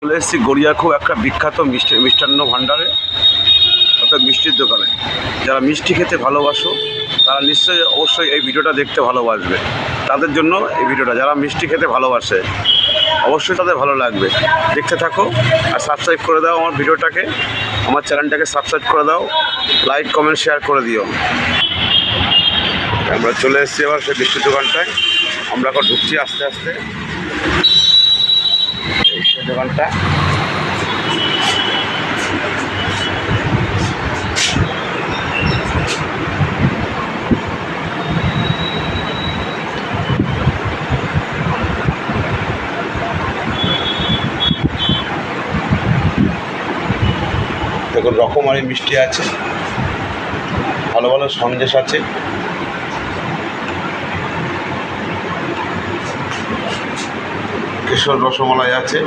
চলে এসেছি গড়িয়া খুব একটা বিখ্যাত মিষ্টান্ন ভাণ্ডারে, অর্থাৎ মিষ্টির দোকানে। যারা মিষ্টি খেতে ভালোবাসো তারা নিশ্চয়ই অবশ্যই এই ভিডিওটা দেখতে ভালোবাসবে। তাদের জন্য এই ভিডিওটা, যারা মিষ্টি খেতে ভালোবাসে অবশ্যই তাদের ভালো লাগবে। দেখতে থাকো আর সাবস্ক্রাইব করে দাও আমার ভিডিওটাকে, আমার চ্যানেলটাকে সাবস্ক্রাইব করে দাও, লাইক কমেন্ট শেয়ার করে দিও। আমরা চলে এসেছি এবার সেই মিষ্টির দোকানটায়। আমরা এখন ঢুকছি আস্তে আস্তে এই সেই দোকানটা। দেখুন রকমারি মিষ্টি আছে, ভালো ভালো সন্দেশ আছে, কেশর রসমালাই আছে।